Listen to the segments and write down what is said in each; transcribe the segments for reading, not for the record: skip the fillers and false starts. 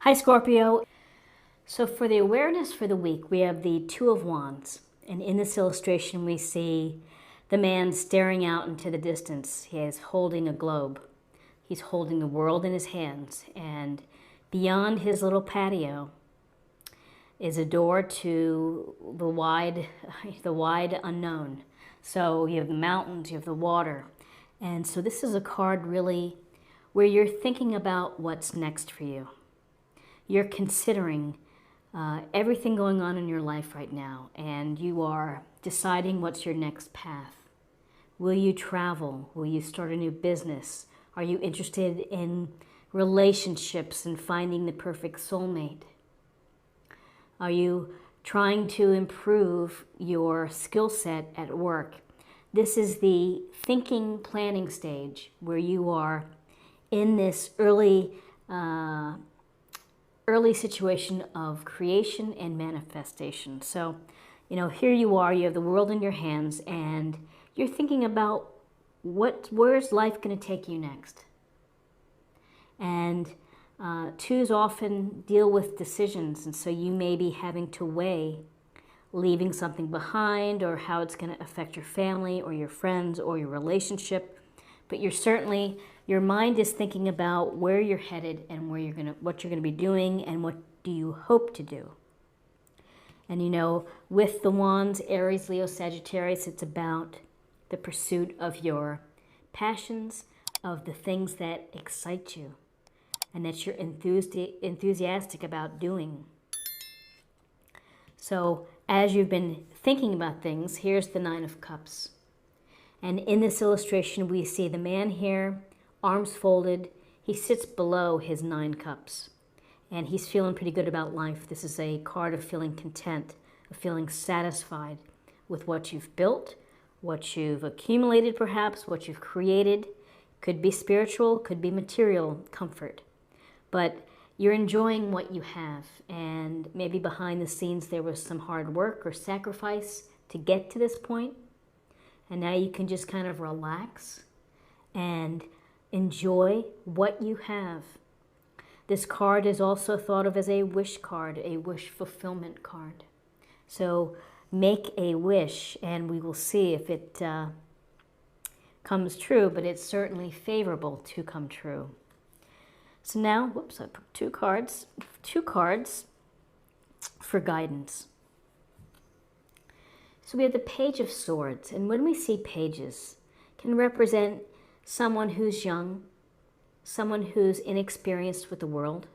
Hi, Scorpio. So for the awareness for the week, we have the Two of Wands. And in this illustration, we see the man staring out into the distance. He is holding a globe. He's holding the world in his hands. And beyond his little patio is a door to the wide unknown. So you have the mountains, you have the water. And so this is a card really where you're thinking about what's next for you. You're considering everything going on in your life right now, and you are deciding what's your next path. Will you travel? Will you start a new business? Are you interested in relationships and finding the perfect soulmate? Are you trying to improve your skill set at work? This is the thinking, planning stage where you are in this early situation of creation and manifestation. So, here you are, you have the world in your hands, and you're thinking about where's life going to take you next. And twos often deal with decisions, and so you may be having to weigh leaving something behind or how it's going to affect your family or your friends or your relationship. But your mind is thinking about where you're headed and what you're going to be doing and what do you hope to do. And with the wands, Aries, Leo, Sagittarius, it's about the pursuit of your passions, of the things that excite you and that you're enthusiastic about doing. So as you've been thinking about things, here's the Nine of Cups. And in this illustration, we see the man here, arms folded. He sits below his 9 cups. And he's feeling pretty good about life. This is a card of feeling content, of feeling satisfied with what you've built, what you've accumulated perhaps, what you've created. Could be spiritual, could be material comfort. But you're enjoying what you have. And maybe behind the scenes there was some hard work or sacrifice to get to this point. And now you can just kind of relax and enjoy what you have. This card is also thought of as a wish card, a wish fulfillment card. So make a wish and we will see if it comes true, but it's certainly favorable to come true. So now, I put two cards for guidance. So we have the Page of Swords, and when we see pages, can represent someone who's young, someone who's inexperienced with the world,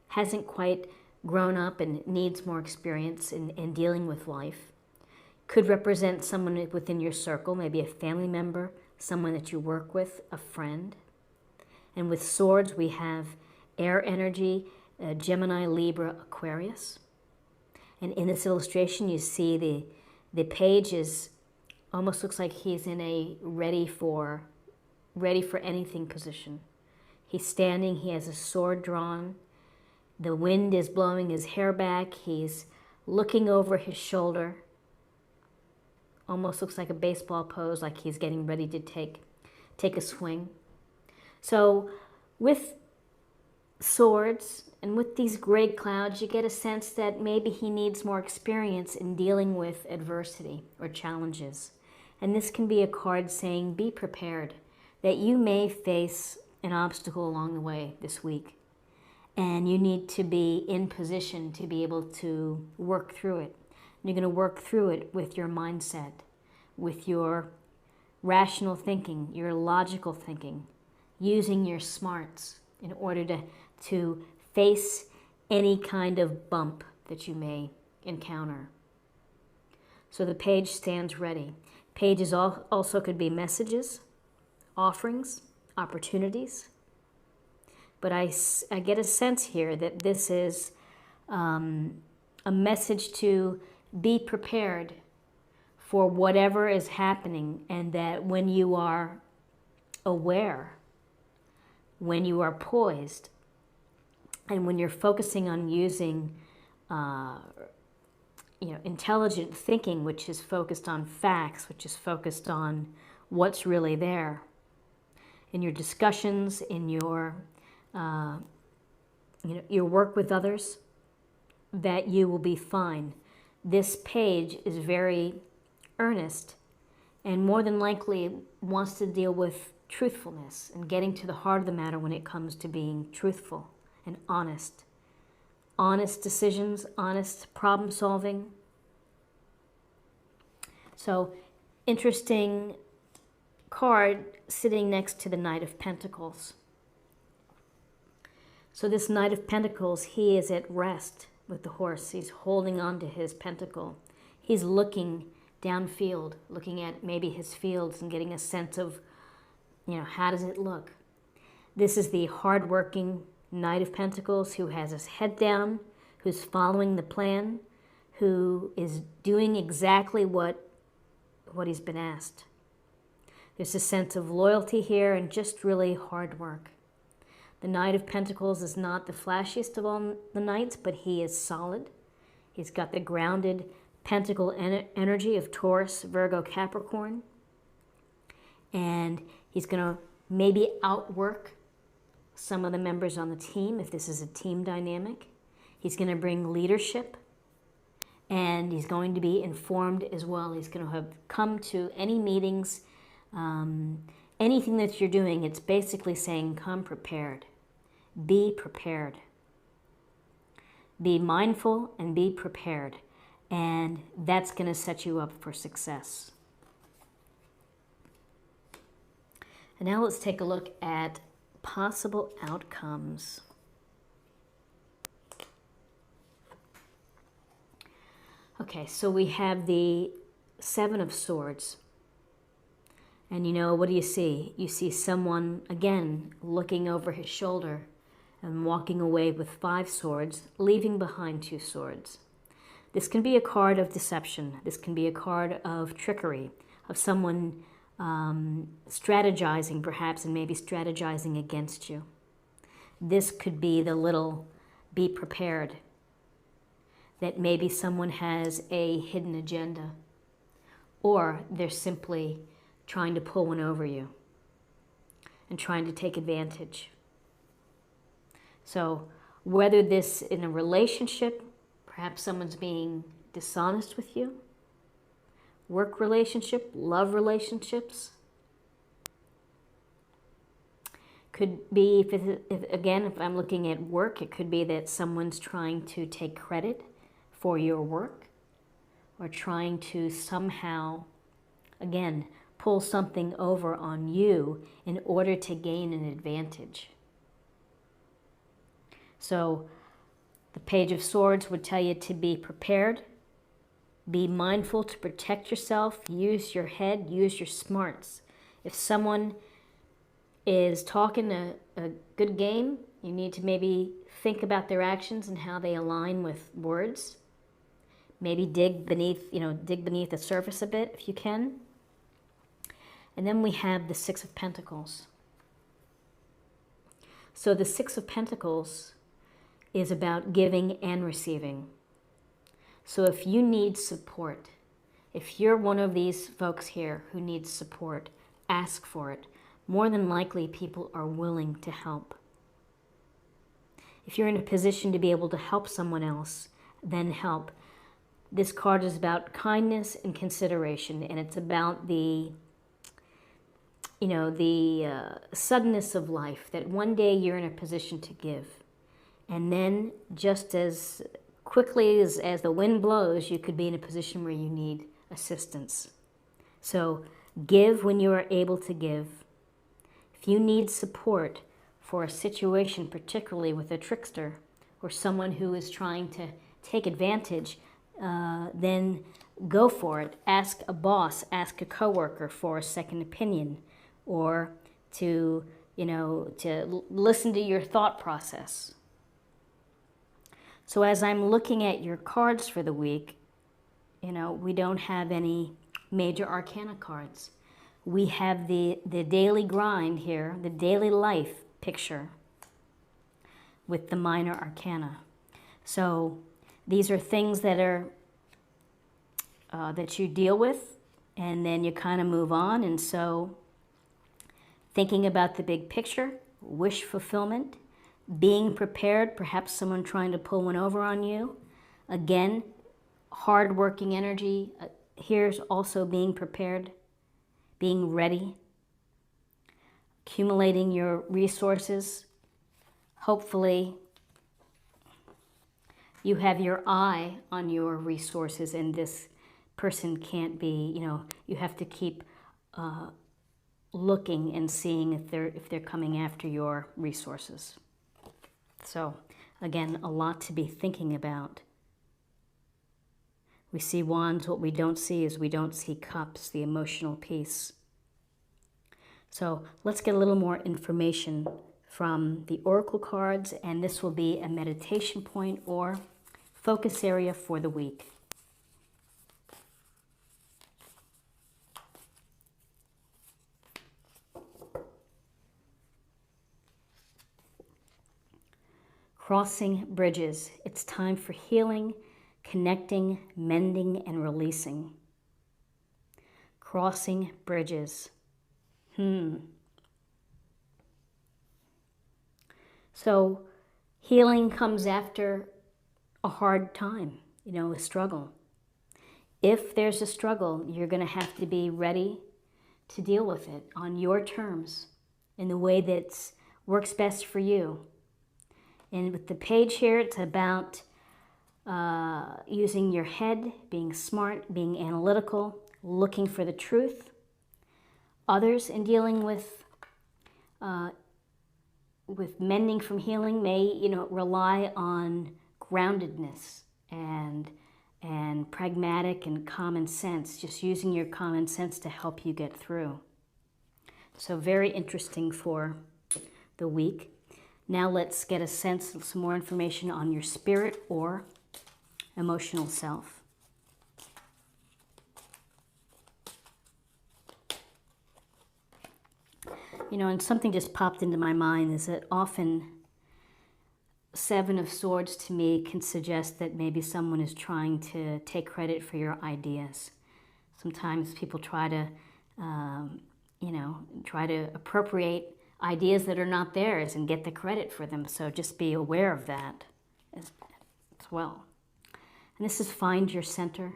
hasn't quite grown up and needs more experience in dealing with life. Could represent someone within your circle, maybe a family member, someone that you work with, a friend. And with swords, we have air energy, Gemini, Libra, Aquarius. And in this illustration, you see the page is almost looks like he's in a ready for anything position. He's standing, he has a sword drawn. The wind is blowing his hair back. He's looking over his shoulder. Almost looks like a baseball pose, like he's getting ready to take a swing. So with swords and with these gray clouds, you get a sense that maybe he needs more experience in dealing with adversity or challenges. And this can be a card saying, be prepared, that you may face an obstacle along the way this week. And you need to be in position to be able to work through it. And you're going to work through it with your mindset, with your rational thinking, your logical thinking, using your smarts in order to face any kind of bump that you may encounter. So the page stands ready. Pages also could be messages, offerings, opportunities. But I get a sense here that this is a message to be prepared for whatever is happening, and that when you are aware, when you are poised, and when you're focusing on using intelligent thinking, which is focused on facts, which is focused on what's really there, in your discussions, in your your work with others, that you will be fine. This page is very earnest and more than likely wants to deal with truthfulness and getting to the heart of the matter when it comes to being truthful and honest. Honest decisions, honest problem solving. So, interesting card sitting next to the Knight of Pentacles. So this Knight of Pentacles, he is at rest with the horse. He's holding on to his pentacle. He's looking downfield, looking at maybe his fields and getting a sense of, how does it look? This is the hardworking Knight of Pentacles who has his head down, who's following the plan, who is doing exactly what he's been asked. There's a sense of loyalty here and just really hard work. The Knight of Pentacles is not the flashiest of all the knights, but he is solid. He's got the grounded pentacle energy of Taurus, Virgo, Capricorn. And he's going to maybe outwork some of the members on the team if this is a team dynamic. He's going to bring leadership, and he's going to be informed as well. He's going to have come to any meetings, anything that you're doing. It's basically saying, come prepared. Be prepared. Be mindful and be prepared. And that's going to set you up for success. And now let's take a look at possible outcomes. Okay, so we have the Seven of Swords. And what do you see? You see someone, again, looking over his shoulder and walking away with 5 swords, leaving behind 2 swords. This can be a card of deception. This can be a card of trickery, of someone strategizing perhaps, and maybe strategizing against you. This could be the little be prepared, that maybe someone has a hidden agenda, or they're simply trying to pull one over you and trying to take advantage. So whether this in a relationship, perhaps someone's being dishonest with you, work relationship, love relationships, could be, if I'm looking at work, it could be that someone's trying to take credit for your work, or trying to somehow, again, pull something over on you in order to gain an advantage. So the Page of Swords would tell you to be prepared, be mindful to protect yourself, use your head, use your smarts. If someone is talking a good game, you need to maybe think about their actions and how they align with words. Maybe dig beneath the surface a bit if you can. And then we have the Six of Pentacles. So the Six of Pentacles is about giving and receiving. So if you need support, if you're one of these folks here who needs support, ask for it. More than likely, people are willing to help. If you're in a position to be able to help someone else, then help. This card is about kindness and consideration, and it's about the suddenness of life, that one day you're in a position to give. And then just as quickly as the wind blows, you could be in a position where you need assistance. So give when you are able to give. If you need support for a situation, particularly with a trickster or someone who is trying to take advantage, then go for it. Ask a boss, ask a coworker for a second opinion, or to listen to your thought process. So as I'm looking at your cards for the week, we don't have any major arcana cards. We have the daily grind here, the daily life picture with the minor arcana. So these are things that are that you deal with, and then you kind of move on. And so thinking about the big picture, wish fulfillment, being prepared, perhaps someone trying to pull one over on you. Again, hard-working energy. Here's also being prepared, being ready, accumulating your resources. Hopefully, you have your eye on your resources, and this person can't be, you have to keep looking and seeing if they're coming after your resources. So, again, a lot to be thinking about. We see wands. What we don't see is we don't see cups, the emotional piece. So let's get a little more information from the oracle cards, and this will be a meditation point or focus area for the week. Crossing bridges. It's time for healing, connecting, mending, and releasing. Crossing bridges. So healing comes after a hard time, a struggle. If there's a struggle, you're going to have to be ready to deal with it on your terms in the way that works best for you. And with the page here, it's about using your head, being smart, being analytical, looking for the truth. Others in dealing with mending from healing may, rely on groundedness and pragmatic and common sense, just using your common sense to help you get through. So very interesting for the week. Now let's get a sense of some more information on your spirit or emotional self. And something just popped into my mind is that often Seven of Swords to me can suggest that maybe someone is trying to take credit for your ideas. Sometimes people try to, appropriate ideas that are not theirs and get the credit for them. So just be aware of that as well. And this is find your center.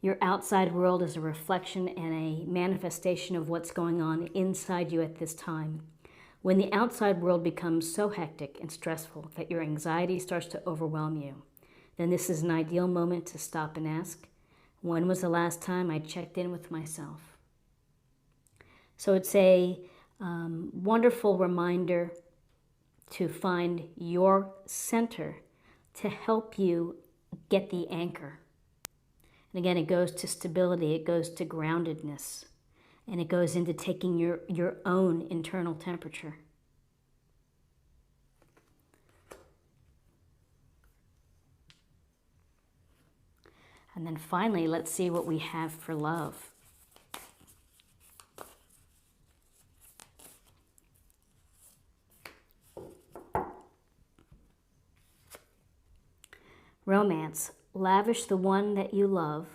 Your outside world is a reflection and a manifestation of what's going on inside you at this time. When the outside world becomes so hectic and stressful that your anxiety starts to overwhelm you, then this is an ideal moment to stop and ask, when was the last time I checked in with myself? So it's a wonderful reminder to find your center to help you get the anchor. And again, it goes to stability, it goes to groundedness, and it goes into taking your own internal temperature. And then finally, let's see what we have for love. Romance. Lavish the one that you love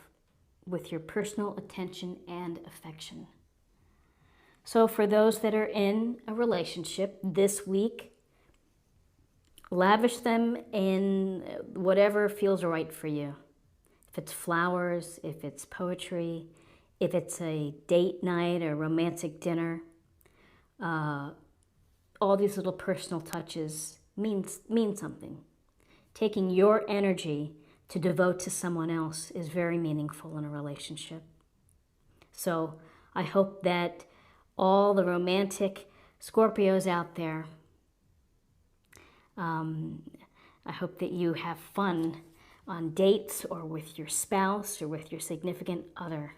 with your personal attention and affection. So for those that are in a relationship this week, lavish them in whatever feels right for you. If it's flowers, if it's poetry, if it's a date night or romantic dinner, all these little personal touches mean something. Taking your energy to devote to someone else is very meaningful in a relationship. So I hope that all the romantic Scorpios out there, I hope that you have fun on dates or with your spouse or with your significant other.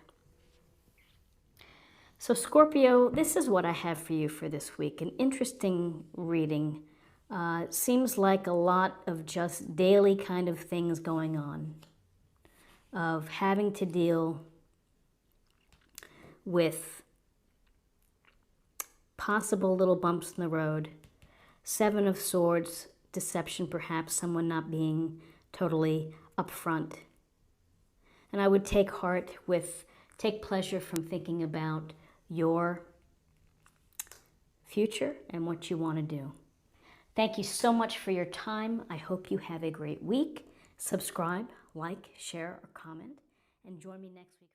So Scorpio, this is what I have for you for this week. An interesting reading. It seems like a lot of just daily kind of things going on, of having to deal with possible little bumps in the road. Seven of Swords, deception perhaps, someone not being totally upfront. And I would take pleasure from thinking about your future and what you want to do. Thank you so much for your time. I hope you have a great week. Subscribe, like, share, or comment, and join me next week.